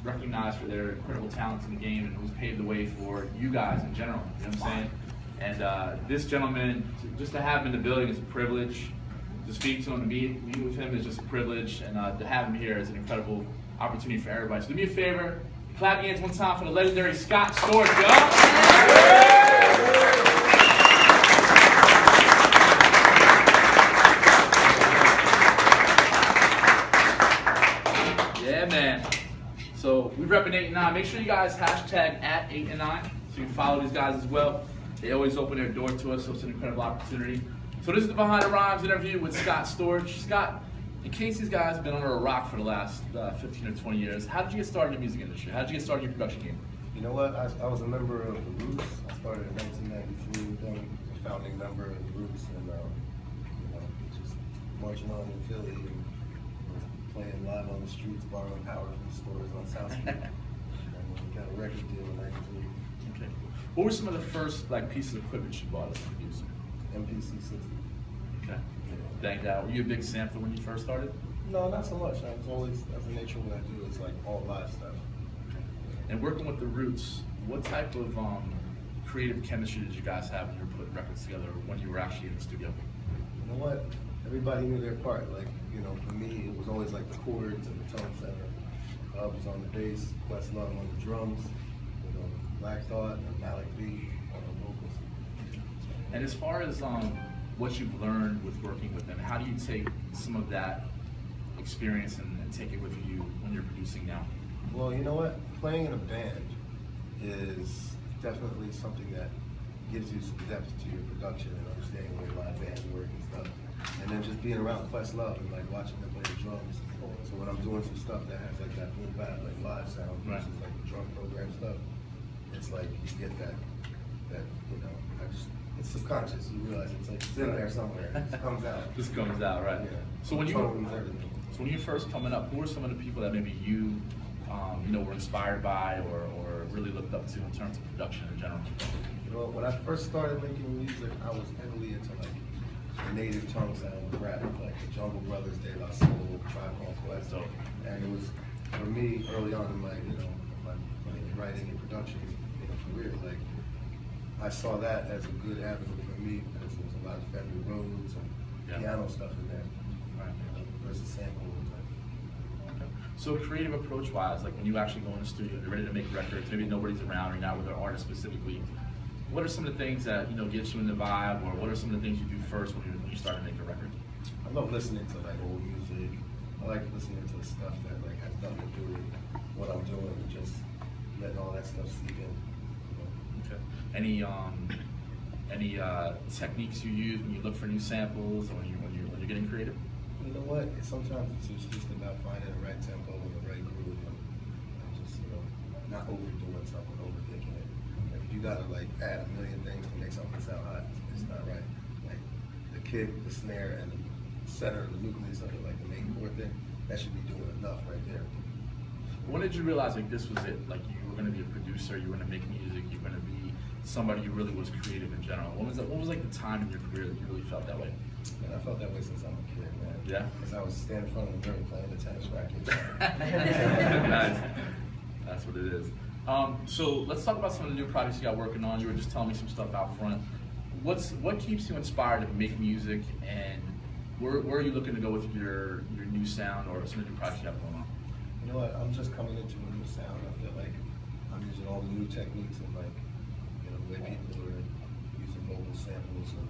recognized for their incredible talents in the game and who's paved the way for you guys in general. You know what I'm saying? And this gentleman, just to have him in the building is a privilege. To speak to him, to meet with him is just a privilege, and to have him here is an incredible opportunity for everybody. So do me a favor, clap your hands one time for the legendary Scott Storch, yo! Yeah, man. So we repping 8 and 9. Make sure you guys hashtag at 8 and 9 so you can follow these guys as well. They always open their door to us, so it's an incredible opportunity. So this is the Behind the Rhymes interview with Scott Storch. Scott, in case these guys have been under a rock for the last 15 or 20 years, how did you get started in the music industry? How did you get started in your production game? You know what? I was a member of the Roots. I started in 1993 with them, a founding member of the Roots, and just marching on in Philly and playing live on the streets, borrowing power from stores on South Street. And we got a record deal in '93. Okay. What were some of the first pieces of equipment you bought as a music? MPC 60. Okay. Banged out. Were you a big sampler when you first started? No, not so much. I was always, that's the nature of what I do. It's like all live stuff. Okay. And working with the Roots, what type of creative chemistry did you guys have when you were putting records together, when you were actually in the studio? You know what? Everybody knew their part. Like, for me, it was always like the chords and the tone setter. I was on the bass, Questlove on the drums, Black Thought and Malik B on the vocals. And as far as what you've learned with working with them, how do you take some of that experience and take it with you when you're producing now? Well, you know what? Playing in a band is definitely something that gives you some depth to your production and understanding the way live bands work and stuff. And then just being around Questlove and watching them play the drums. So when I'm doing some stuff that has that boom bap, live sound versus the drum program stuff, it's like you get that it's subconscious. You realize it's in there somewhere. It just comes out. Just comes out, right? Yeah. So when you first coming up, who were some of the people that maybe you were inspired by or really looked up to in terms of production in general? When I first started making music, I was heavily into the native tongue sound with rap, like the Jungle Brothers, De La Soul, Tribe Called Quest. And it was, for me, early on in my writing and production career, I saw that as a good avenue for me because there was a lot of Fender Rhodes and piano stuff in there, versus sample. Okay. So creative approach-wise, when you actually go in the studio, you're ready to make records, maybe nobody's around, you're not with an artist specifically. What are some of the things that get you in the vibe, or what are some of the things you do first when you start to make a record? I love listening to old music. I like listening to stuff that has nothing to do with what I'm doing, and just letting all that stuff seep in. Okay. Any techniques you use when you look for new samples, or when you're getting creative? You know what? Sometimes it's just about finding the right tempo and the right groove, and just not overdoing something, overthinking it. If you gotta add a million things to make something sound hot, it's not right. The kick, the snare, and the center, the nucleus of it, the main chord thing, that should be doing enough right there. When did you realize this was it? You were going to be a producer, you were going to make music, you were going to be somebody who really was creative in general. What was the time in your career that you really felt that way? Man, I felt that way since I was a kid, man. Yeah? Because I was standing in front of the mirror playing the tennis racket. Nice. That's what it is. So let's talk about some of the new projects you got working on. You were just telling me some stuff out front. What keeps you inspired to make music, and where are you looking to go with your new sound or some of the new projects you have going on? You know what? I'm just coming into a new sound. I feel like I'm using all the new techniques and the way people are using vocal samples and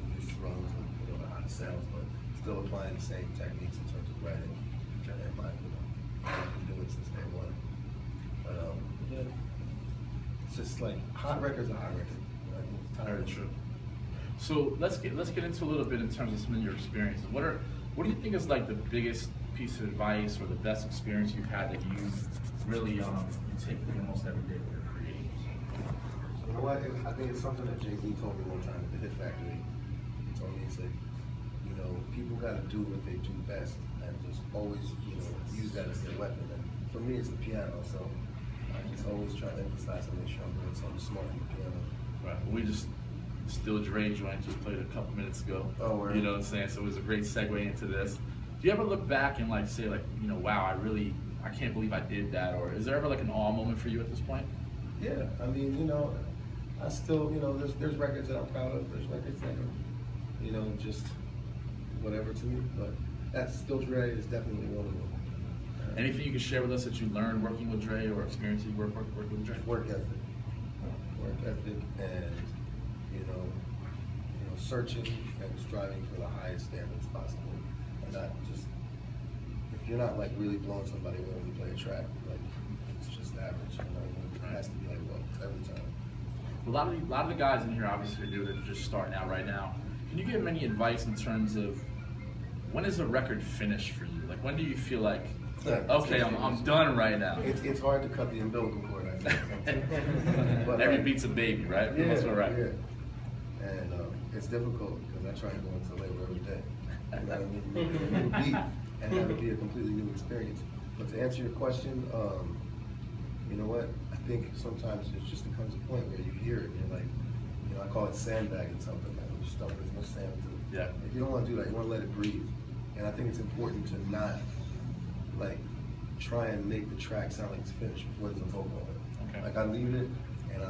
new drums and how it sounds, but still applying the same techniques in terms of writing. And I've been doing it since day one. But it's just hot records are hot records. Very true. So let's get into a little bit in terms of some of your experiences. What do you think is the biggest piece of advice or the best experience you've had that you really you take with you almost every day when you're creating? You know what? I think it's something that Jay-Z told me one time at the Hit Factory. He told me, he said, people got to do what they do best and just always, use that as their weapon. And for me, it's the piano. So I just always try to emphasize and make sure I'm doing something smart on the piano. Right. We just Still Dre joint just played a couple minutes ago. Oh, word. You know what I'm saying? So it was a great segue into this. Do you ever look back and say wow, I really I can't believe I did that, or is there ever like an awe moment for you at this point? Yeah, I mean, I still, there's records that I'm proud of. There's records that are, just whatever to me. But that's still Dre is definitely one of them. Anything you can share with us that you learned working with Dre or experiencing working with Dre? Work ethic, and searching and striving for the highest standards possible, and not just if you're not like really blowing somebody away when you play a track, like it's just average. It has to be like every time. A lot of the guys in here obviously are doing it just starting out right now. Can you give them any advice in terms of when is a record finished for you? Like when do you feel like, okay, I'm done right now? It's hard to cut the umbilical cord, I think. But every beat's a baby, right? Yeah, right. Yeah. And it's difficult because I try and go into labor every day. You know what I mean? New beat, and that would be a completely new experience. But to answer your question, you know what? I think sometimes it just becomes a point where you hear it and you're like, I call it sandbagging something. Like when you stuff, there's no sand to it. Yeah. If you don't want to do that, you want to let it breathe. And I think it's important to not like try and make the track sound like it's finished before there's a vocal on it. Okay. Like I leave it and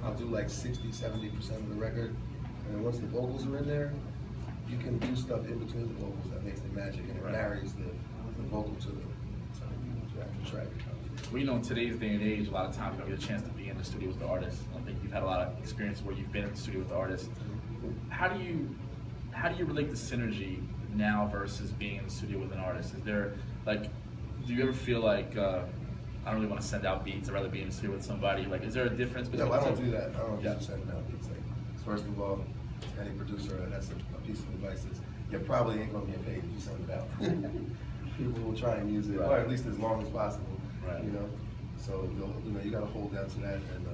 I'll do like 60–70% of the record, and then once the vocals are in there, you can do stuff in between the vocals that makes the magic, and it marries the vocal to the track. Well, in today's day and age, a lot of times you don't get a chance to be in the studio with the artist. I think you've had a lot of experience where you've been in the studio with the artist. How do you relate the synergy now versus being in the studio with an artist? Is there like, do you ever feel like I don't really want to send out beats. I'd rather be in the studio with somebody. Like, is there a difference between? No, I don't do that. I don't do sending out beats. Like, first of all, any producer, that's a piece of advice is you probably ain't gonna get paid if you send it out. People will try and use it, or at least as long as possible. Right. So you got to hold down to that and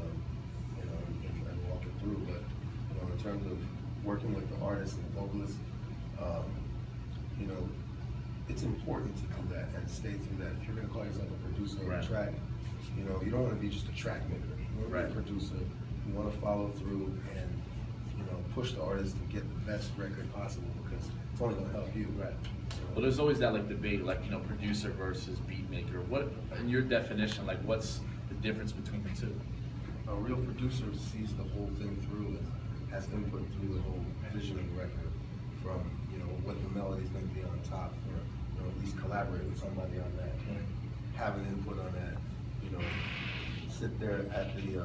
and walk it through. But in terms of working with the artists and the vocalists, it's important to do that and stay through that. If you're going to call yourself a producer of a track, you don't want to be just a track maker. You want to be a producer. You want to follow through and push the artist to get the best record possible because it's only going to help you. Right. Well, there's always that debate, producer versus beat maker. What, in your definition, what's the difference between the two? A real producer sees the whole thing through and has input through the whole vision of the record, from what the melody's going to be on top, or at least collaborate with somebody on that, have an input on that. Sit there at the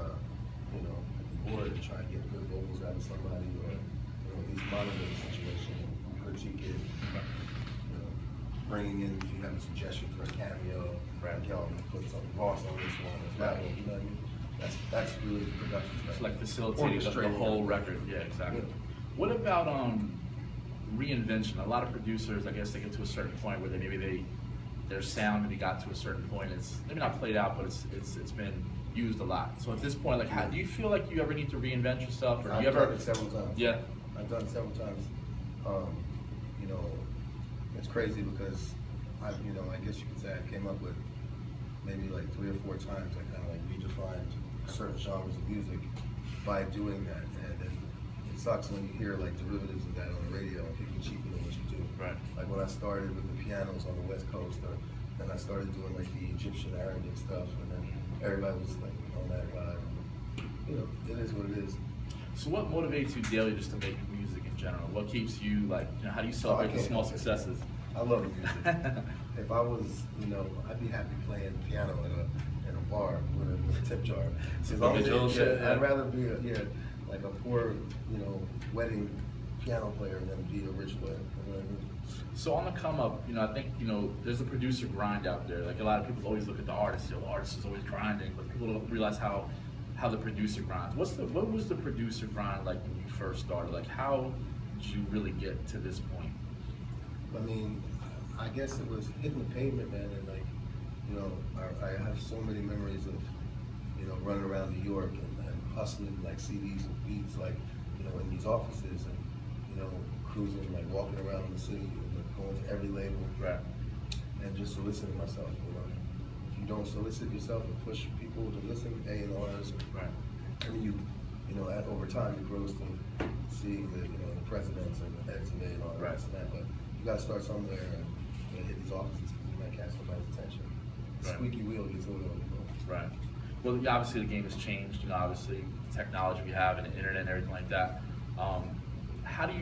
board and try and get good vocals out of somebody, or at least monitor the situation, critique it. Bringing in if you have a suggestion for a cameo, like y'all put some boss on this one, or that one. You know what I mean? That's really production. It's like facilitating the whole record. Yeah, exactly. Yeah. What about reinvention? A lot of producers, I guess, they get to a certain point where their sound maybe got to a certain point. It's maybe not played out, but it's been used a lot. So at this point, how do you feel like you ever need to reinvent yourself, or do you ever? I've done it several times. Yeah, I've done it several times. It's crazy because I guess you could say I came up with maybe 3 or 4 times. I kind of redefined certain genres of music by doing that, and it sucks when you hear derivatives of that on the radio and people cheapen what you do. Right. Like when I started with the pianos on the West Coast, then I started doing the Egyptian Arabic stuff, and then everybody was on that vibe. It is what it is. So what motivates you daily just to make music in general? What keeps you how do you celebrate the small successes? I love music. If I was, I'd be happy playing piano in a bar with a tip jar. I'd rather be a poor, wedding piano player than be a rich player. You know what I mean? So on the come up, I think, there's a producer grind out there. A lot of people always look at the artist. The artist is always grinding, but people don't realize how the producer grinds. What was the producer grind like when you first started? How did you really get to this point? I mean, I guess it was hitting the pavement, man, and I have so many memories of, running around New York and hustling CDs and beats, in these offices, and cruising, walking around the city, going to every label, and just soliciting myself. If you don't solicit yourself and push people to listen, A&Rs, and you over time it grows to seeing the presidents and the heads of A&R and that. But you got to start somewhere and hit these offices because you might catch somebody's attention. squeaky wheel gets oil. Right. Well, obviously the game has changed. Obviously the technology we have and the internet and everything like that. How do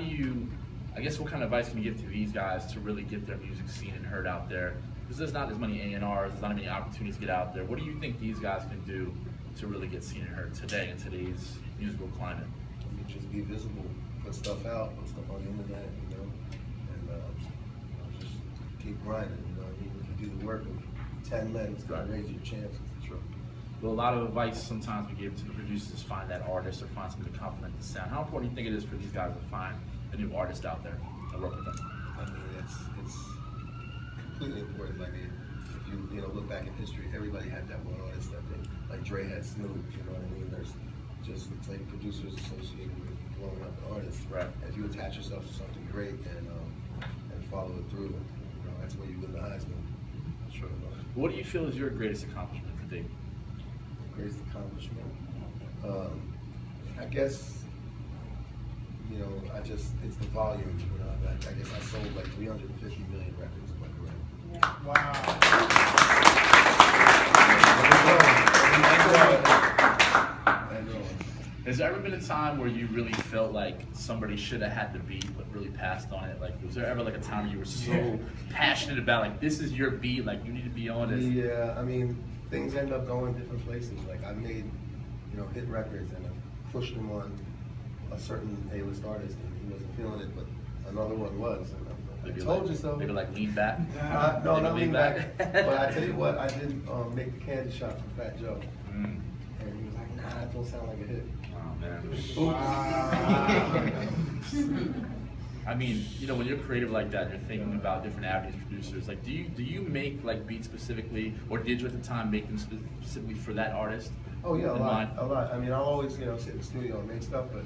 you? I guess what kind of advice can you give to these guys to really get their music seen and heard out there? Because there's not as many A&Rs, there's not as many opportunities to get out there. What do you think these guys can do to really get seen and heard today in today's musical climate? I mean, just be visible, put stuff out, put stuff on the internet, and just keep grinding. I mean, if you do the work of 10 men, it's gonna raise your chances. True. Well, a lot of advice sometimes we give to the producers is find that artist or find somebody to complement the sound. How important do you think it is for these guys to find a new artist out there and work with them? I mean, it's completely important. I mean, if you look back in history, everybody had that one artist that they, like Dre had Snoop. You know what I mean? There's just, it's like producers associated with blowing up an artist. Right. If you attach yourself to something great and follow it through, that's where you win the Heisman. Sure. What do you feel is your greatest accomplishment to date? Greatest accomplishment? I guess, it's the volume. I guess I sold like 350 million records in my career. Wow. Has there ever been a time where you really felt like somebody should have had the beat but really passed on it? Like, was there ever like a time where you were so passionate about like this is your beat, like you need to be on this? Yeah, I mean, things end up going different places. Like I made, hit records and I pushed them on a certain A-list artist and he wasn't feeling it, but another one was. And I told you so. Maybe like lean back? No, not lean back. But I tell you what, I did make the candy shop for Fat Joe. And he was like, nah, that don't sound like a hit. Oh, man. Wow. I mean, when you're creative like that, you're thinking about different avenues, producers. Like, do you make like beats specifically, or did you at the time make them specifically for that artist? Oh yeah, a lot. I mean, I'll always sit in the studio and make stuff, but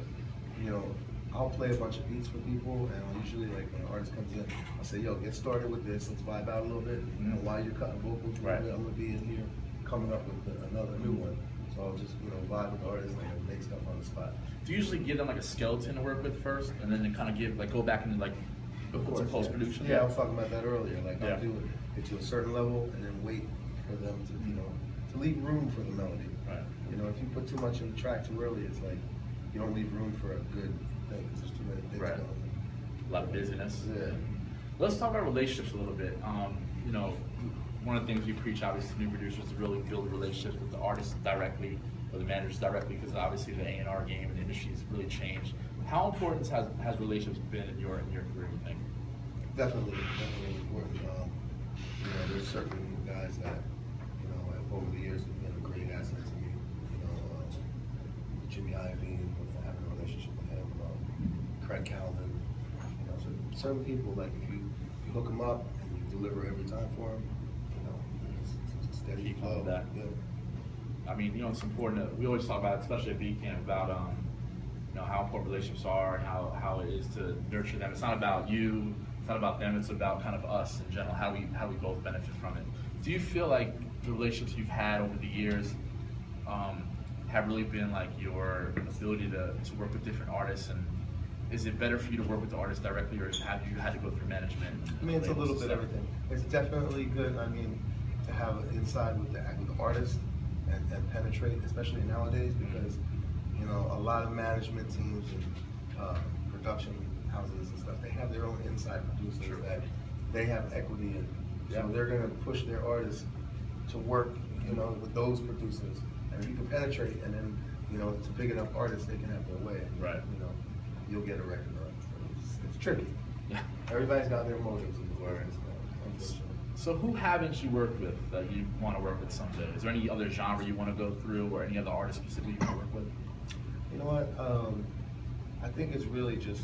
I'll play a bunch of beats for people, and I'll usually like when an artist comes in, I'll say, yo, get started with this. Let's vibe out a little bit. While you're cutting vocals, I'm gonna be in here coming up with another new one. So I'll just vibe with the artist and make stuff on the spot. Do you usually give them like a skeleton to work with first, and then kind of go back into like some post production? Yeah, I was talking about that earlier. Like I'll do it, get to a certain level, and then wait for them to to leave room for the melody. Right. If you put too much in the track too early, it's like you don't leave room for a good thing because there's too many things going on. A lot of busyness. Yeah. Let's talk about relationships a little bit. One of the things we preach, obviously, to new producers to really build relationships with the artists directly or the managers directly, because obviously the A&R game and the industry has really changed. How important has relationships been in your career, you think? Definitely important. There's certain guys that over the years have been a great asset to me. Jimmy Iovine, having a relationship with him. Craig Calvin. So certain people, like if you hook them up and you deliver every time for them, it's a steady flow. That. Yeah. I mean, it's important. We always talk about, especially at B Camp, about how important relationships are and how it is to nurture them. It's not about you. It's not about them. It's about kind of us in general. How we both benefit from it. Do you feel like the relationships you've had over the years have really been like your ability to work with different artists? And is it better for you to work with the artist directly, or have you had to go through management? I mean, it's a little bit of everything. It's definitely good. I mean, to have an inside with the artist and penetrate, especially nowadays, because a lot of management teams and production houses and stuff, they have their own inside producers that they have equity in. So they're going to push their artists to work, with those producers. And if you can penetrate, and then, it's a big enough artist, they can have their way. Right. You'll get a record on. It's tricky. Yeah. Everybody's got their motives in the world. So who haven't you worked with that you want to work with someday? Is there any other genre you want to go through, or any other artist specifically you want to work with? You know what? I think it's really just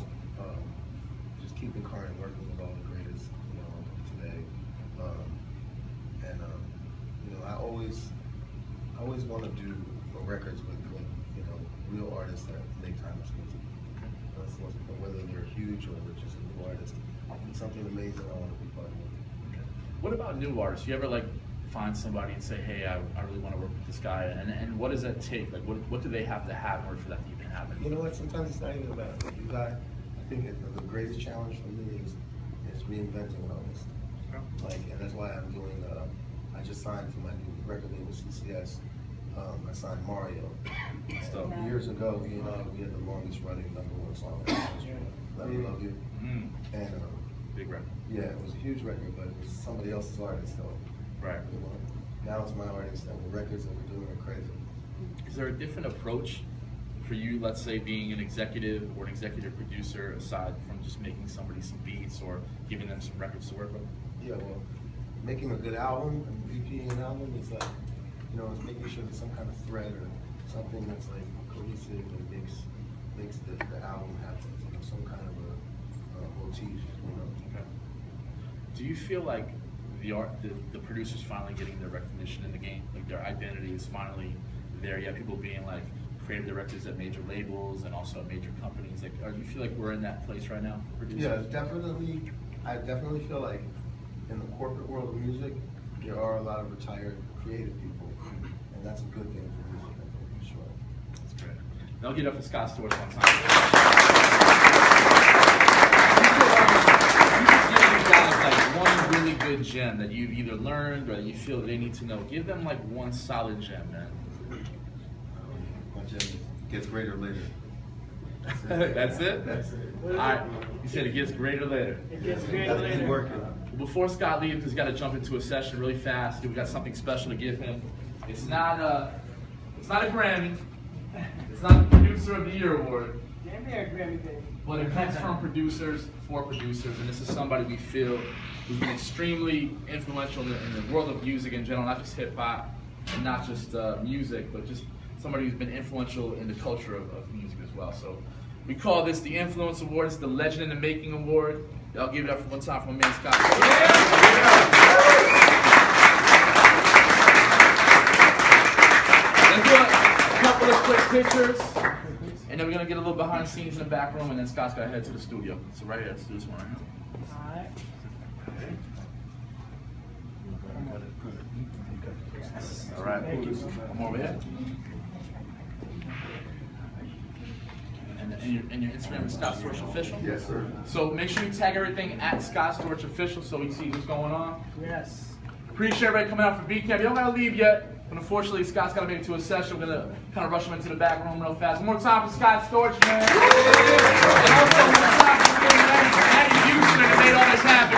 keeping current, working with all the greatest, today. I always want to do records with real artists that make timeless music. That's the most important, whether they're huge or they're just a new artist. It's something amazing I want to be part of. Okay. What about new artists? You ever find somebody and say, hey, I really want to work with this guy, and what does that take? Like, what do they have to have in order for that to even happen? You know what? Sometimes it's not even about it. I think the greatest challenge for me is reinventing an artist. And that's why I'm doing. I I just signed to my new record label, CCS. I signed Mario. So Years ago, he and I, we had the longest running #1 song. Let Me Love You. And big record. yeah, it was a huge record, but it was somebody else's artist, so Right. you know, now it's my artist, and the records that we're doing are crazy. Is there a different approach for you, let's say, being an executive or an executive producer, aside from just making somebody some beats or giving them some records to work with? Yeah, well, making a good album and EPing an album is like, you know, it's making sure there's some kind of thread or something that's like cohesive and makes the album happen. You know, some kind of a motif. You know. Okay. Do you feel like the producers finally getting their recognition in the game, like their identity is finally there? You have people being like creative directors at major labels and also at major companies. Like, do you feel like we're in that place right now for producers? Yeah, definitely. I definitely feel like in the corporate world of music, there are a lot of retired creative people, and that's a good thing for music, I think, for sure. That's great. Now get up for Scott Storch one time. You just give these guys like one really good gem that you've either learned or that you feel they need to know. Give them like one solid gem, man. My gem gets greater later. That's it? That's it. All right. You said it gets greater later. It gets greater That's later. working. Before Scott leaves, he's got to jump into a session really fast. We got something special to give him. It's not a Grammy. It's not the Producer of the Year award. Damn near a Grammy, baby. But it comes from producers for producers, and this is somebody we feel who's been extremely influential in the world of music in general, not just hip hop and not just music, but just somebody who's been influential in the culture of music as well. So we call this the Influence Award. It's the Legend in the Making Award. Y'all give it up for one time for my man Scott. Let's do a couple of quick pictures, and then we're gonna get a little behind the scenes in the back room, and then Scott's gotta head to the studio. So right here, let's do this one right here. Alright. All right, come over here. And your Instagram is scottstorchofficial? Yes, sir. So make sure you tag everything at scottstorchofficial so we see what's going on. Yes. Appreciate everybody coming out for B Camp. You don't gotta leave yet, but unfortunately Scott's gotta make it to a session. We're gonna kind of rush him into the back room real fast. One more time for Scott Storch, man. And also one more time for Eddie Houston that made all this happen.